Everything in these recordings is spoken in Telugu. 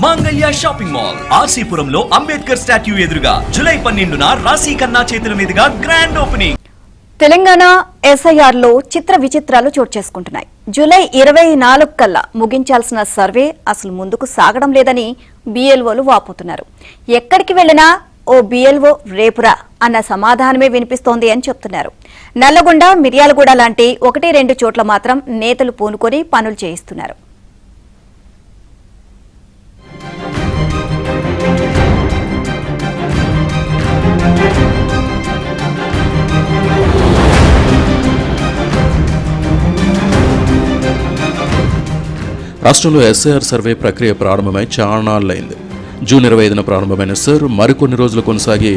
మాంగళ్య షాపింగ్ మాల్ ఆర్సీపురంలో అంబేద్కర్ స్టాట్యూ ఎదురుగా జూలై 12న రాశి ఖన్నా చేతుల మీదుగా గ్రాండ్ ఓపెనింగ్. తెలంగాణ ఎస్ఐఆర్లో చిత్ర విచిత్రాలు చోటు చేసుకుంటున్నాయి. జూలై 24 కల్లా ముగించాల్సిన సర్వే అసలు ముందుకు సాగడం లేదని బిఎల్ఓలు వాపోతున్నారు. ఎక్కడికి వెళ్లినా ఓ బిఎల్ఓ రేపురా అన్న సమాధానమే వినిపిస్తోంది అని చెప్తున్నారు. నల్లగొండ, మిర్యాలగూడ లాంటి 1-2 చోట్ల మాత్రం నేతలు పూనుకొని పనులు చేయిస్తున్నారు. రాష్ట్రంలో ఎస్ఐఆర్ సర్వే ప్రక్రియ ప్రారంభమై చాలాళ్ళైంది. జూన్ 25న ప్రారంభమైన సర్ మరికొన్ని రోజులు కొనసాగి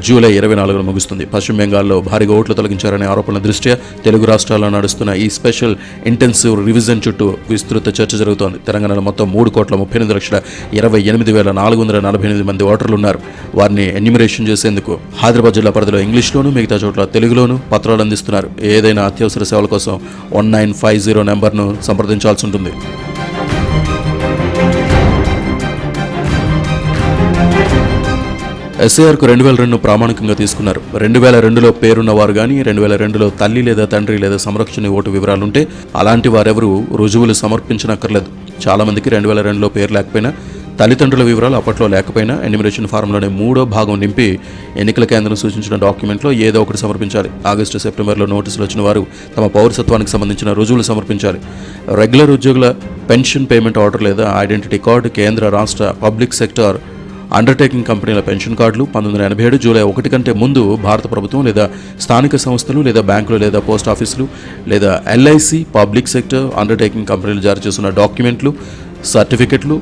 జూలై 24న ముగుస్తుంది. పశ్చిమ బెంగాల్లో భారీగా ఓట్లు తొలగించారనే ఆరోపణల దృష్ట్యా తెలుగు రాష్ట్రాల్లో నడుస్తున్న ఈ స్పెషల్ ఇంటెన్సివ్ రివిజన్ చుట్టూ విస్తృత చర్చ జరుగుతోంది. తెలంగాణలో మొత్తం 3,38,28,448 మంది ఓటర్లు ఉన్నారు. వారిని ఎన్యూమరేషన్ చేసేందుకు హైదరాబాద్ జిల్లా పరిధిలో ఇంగ్లీష్లోను, మిగతా చోట్ల తెలుగులోను పత్రాలు అందిస్తున్నారు. ఏదైనా అత్యవసర సేవల కోసం 1950 నెంబర్ను సంప్రదించాల్సి ఉంటుంది. ఎస్ఐఆర్కు 2002ను ప్రామాణికంగా తీసుకున్నారు. 2002లో పేరున్న వారు కానీ, 2002లో తల్లి లేదా తండ్రి లేదా సంరక్షణ ఓటు వివరాలుంటే అలాంటి వారెవరూ రుజువులు సమర్పించనక్కర్లేదు. చాలామందికి 2002లో పేరు లేకపోయినా, తల్లిదండ్రుల వివరాలు అప్పట్లో లేకపోయినా ఎన్యూమరేషన్ ఫారంలోనే 3వ భాగం నింపి ఎన్నికల కేంద్రం సూచించిన డాక్యుమెంట్లో ఏదో ఒకటి సమర్పించాలి. ఆగస్టు, సెప్టెంబర్లో నోటీసులు వచ్చిన వారు తమ పౌరసత్వానికి సంబంధించిన రుజువులు సమర్పించాలి. రెగ్యులర్ ఉద్యోగుల పెన్షన్ పేమెంట్ ఆర్డర్ లేదా ఐడెంటిటీ కార్డు, కేంద్ర రాష్ట్ర పబ్లిక్ సెక్టార్ అండర్టేకింగ్ కంపెనీల పెన్షన్ కార్డులు 1987 జూలై 1 కంటే ముందు భారత ప్రభుత్వం లేదా స్థానిక సంస్థలు లేదా బ్యాంకులు లేదా పోస్ట్ ఆఫీసులు లేదా ఎల్ఐసి పబ్లిక్ సెక్టర్ అండర్టేకింగ్ కంపెనీలు జారీ చేస్తున్న డాక్యుమెంట్లు, సర్టిఫికెట్లు,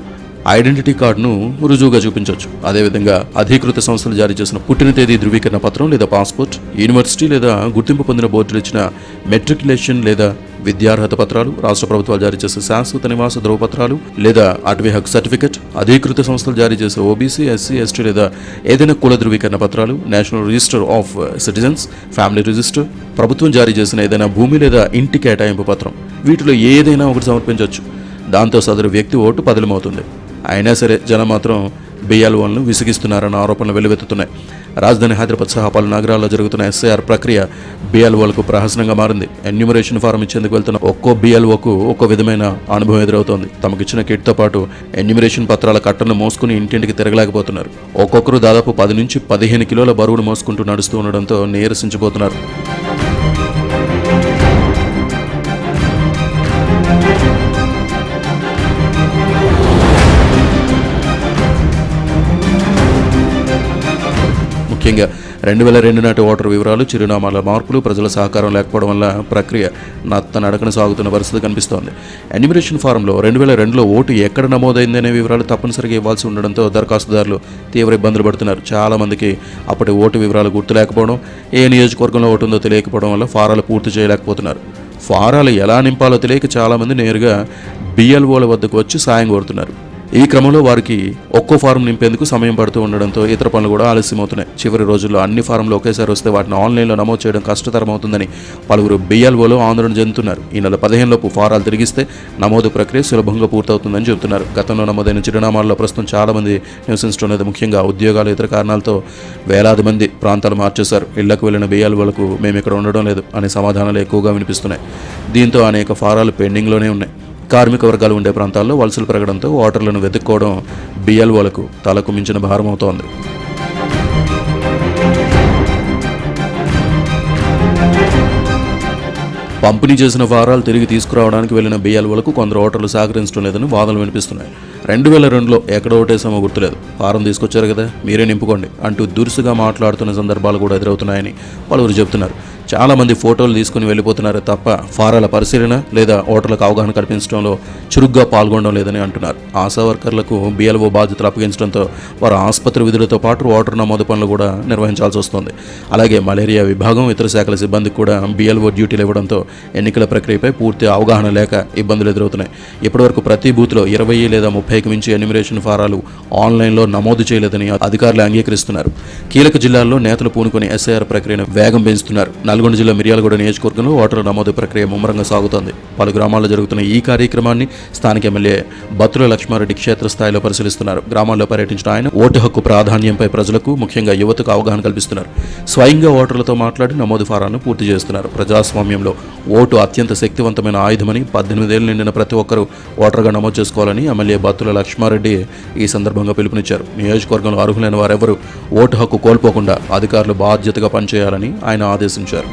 ఐడెంటిటీ కార్డును రుజువుగా చూపించవచ్చు. అదేవిధంగా అధీకృత సంస్థలు జారీ చేసిన పుట్టిన తేదీ ధృవీకరణ పత్రం లేదా పాస్పోర్ట్, యూనివర్సిటీ లేదా గుర్తింపు పొందిన బోర్డులు ఇచ్చిన మెట్రికులేషన్ లేదా విద్యార్హత పత్రాలు, రాష్ట్ర ప్రభుత్వాలు జారీ చేసే శాశ్వత నివాస ధ్రువపత్రాలు లేదా అటవీ హక్కు సర్టిఫికెట్, అధీకృత సంస్థలు జారీ చేసే ఓబీసీ, ఎస్సీ, ఎస్టీ లేదా ఏదైనా కుల ధృవీకరణ పత్రాలు, national register of citizens, family register, ప్రభుత్వం జారీ చేసిన ఏదైనా భూమి లేదా ఇంటి కేటాయింపు పత్రం, వీటిలో ఏదైనా ఒకటి సమర్పించవచ్చు. దాంతో సదరు వ్యక్తి ఓటు పదిలమవుతుంది. అయినా సరే జనం మాత్రం బిఎల్ఓలను విసిగిస్తున్నారన్న ఆరోపణలు వెల్లువెత్తుతున్నాయి. రాజధాని హైదరాబాద్ సహా పలు నగరాల్లో జరుగుతున్న ఎస్ఐఆర్ ప్రక్రియ బిఎల్ఓలకు ప్రహసనంగా మారింది. ఎన్యూమరేషన్ ఫారం ఇచ్చేందుకు వెళ్తున్న ఒక్కో బిఎల్ఓకు ఒక్కో విధమైన అనుభవం ఎదురవుతోంది. తమకిచ్చిన కిట్తో పాటు ఎన్యూమరేషన్ పత్రాల కట్టలను మోసుకుని ఇంటింటికి తిరగలేకపోతున్నారు. ఒక్కొక్కరు దాదాపు 10 నుంచి 15 కిలోల బరువును మోసుకుంటూ నడుస్తూ ఉండడంతో నీరసించిపోతున్నారు. ముఖ్యంగా 2002 నాటి ఓటర్ వివరాలు, చిరునామాల మార్పులు, ప్రజల సహకారం లేకపోవడం వల్ల ప్రక్రియ నడకన సాగుతున్న పరిస్థితి కనిపిస్తోంది. ఎన్యూమరేషన్ ఫారంలో 2002లో ఓటు ఎక్కడ నమోదైందనే వివరాలు తప్పనిసరిగా ఇవ్వాల్సి ఉండడంతో దరఖాస్తుదారులు తీవ్ర ఇబ్బందులు పడుతున్నారు. చాలామందికి అప్పటి ఓటు వివరాలు గుర్తు లేకపోవడం, ఏ నియోజకవర్గంలో ఓటు ఉందో తెలియకపోవడం వల్ల ఫారాలు పూర్తి చేయలేకపోతున్నారు. ఫారాలు ఎలా నింపాలో తెలియక చాలామంది నేరుగా బిఎల్ఓల వద్దకు వచ్చి సాయం కోరుతున్నారు. ఈ క్రమంలో వారికి ఒక్కో ఫారం నింపేందుకు సమయం పడుతూ ఉండడంతో ఇతర పనులు కూడా ఆలస్యమవుతున్నాయి. చివరి రోజుల్లో అన్ని ఫారంలు ఒకేసారి వస్తే వాటిని ఆన్లైన్లో నమోదు చేయడం కష్టతరమవుతుందని పలువురు బిఎల్ఓలు ఆందోళన చెందుతున్నారు. ఈ నెల 15లోపు ఫారాలు తిరిగిస్తే నమోదు ప్రక్రియ సులభంగా పూర్తవుతుందని చెబుతున్నారు. గతంలో నమోదైన చిరునామాల్లో ప్రస్తుతం చాలామంది నివసించడం, ముఖ్యంగా ఉద్యోగాలు, ఇతర కారణాలతో వేలాది మంది ప్రాంతాలు మార్చేశారు. ఇళ్లకు వెళ్లిన బిఎల్ఓలకు మేము ఇక్కడ ఉండడం లేదు అనే సమాధానాలు ఎక్కువగా వినిపిస్తున్నాయి. దీంతో అనేక ఫారాలు పెండింగ్లోనే ఉన్నాయి. కార్మిక వర్గాలు ఉండే ప్రాంతాల్లో వలసలు పెరగడంతో ఓటర్లను వెతుక్కోవడం బిఎల్ఓలకు తలకు మించిన భారం అవుతోంది. పంపిణీ చేసిన ఫారాలు తిరిగి తీసుకురావడానికి వెళ్లిన బిఎల్ఓలకు కొందరు ఓటర్లు సహకరించడం లేదని వాదనలు వినిపిస్తున్నాయి. 2002లో ఎక్కడ ఓటేసామో గుర్తులేదు, ఫారం తీసుకొచ్చారు కదా మీరే నింపుకోండి అంటూ దురుసుగా మాట్లాడుతున్న సందర్భాలు కూడా ఎదురవుతున్నాయని పలువురు చెబుతున్నారు. చాలామంది ఫోటోలు తీసుకుని వెళ్ళిపోతున్నారే తప్ప ఫారాల పరిశీలన లేదా ఓటర్లకు అవగాహన కల్పించడంలో చురుగ్గా పాల్గొనడం లేదని అంటున్నారు. ఆశా వర్కర్లకు బిఎల్ఓ బాధ్యతలు అప్పగించడంతో వారు ఆసుపత్రి విధులతో పాటు ఓటర్ నమోదు పనులు కూడా నిర్వహించాల్సి వస్తుంది. అలాగే మలేరియా విభాగం, ఇతర శాఖల సిబ్బందికి కూడా బిఎల్ఓ డ్యూటీలు ఇవ్వడంతో ఎన్నికల ప్రక్రియపై పూర్తి అవగాహన లేక ఇబ్బందులు ఎదురవుతున్నాయి. ఇప్పటివరకు ప్రతి బూత్లో 20 లేదా 30కి మించి ఎన్యూమరేషన్ ఫారాలు ఆన్లైన్లో నమోదు చేయలేదని అధికారులు అంగీకరిస్తున్నారు. కీలక జిల్లాల్లో నేతలు పూనుకొని ఎస్ఐఆర్ ప్రక్రియను వేగం పెంచుతున్నారు. నల్గొండ జిల్లా మిర్యాలగూడ నియోజకవర్గంలో ఓటర్ల నమోదు ప్రక్రియ ముమ్మరంగా సాగుతోంది. పలు గ్రామాల్లో జరుగుతున్న ఈ కార్యక్రమాన్ని స్థానిక ఎమ్మెల్యే బత్తుల లక్ష్మారెడ్డి క్షేత్రస్థాయిలో పరిశీలిస్తున్నారు. గ్రామాల్లో పర్యటించిన ఆయన ఓటు హక్కు ప్రాధాన్యంపై ప్రజలకు, ముఖ్యంగా యువతకు అవగాహన కల్పిస్తున్నారు. స్వయంగా ఓటర్లతో మాట్లాడి నమోదు ఫారాలను పూర్తి చేస్తున్నారు. ప్రజాస్వామ్యంలో ఓటు అత్యంత శక్తివంతమైన ఆయుధమని, 18 ఏళ్లు నిండిన ప్రతి ఒక్కరూ ఓటర్గా నమోదు చేసుకోవాలని ఎమ్మెల్యే బత్తుల లక్ష్మారెడ్డి ఈ సందర్భంగా పిలుపునిచ్చారు. నియోజకవర్గంలో అర్హులైన వారెవరూ ఓటు హక్కు కోల్పోకుండా అధికారులు బాధ్యతగా పనిచేయాలని ఆయన ఆదేశించారు.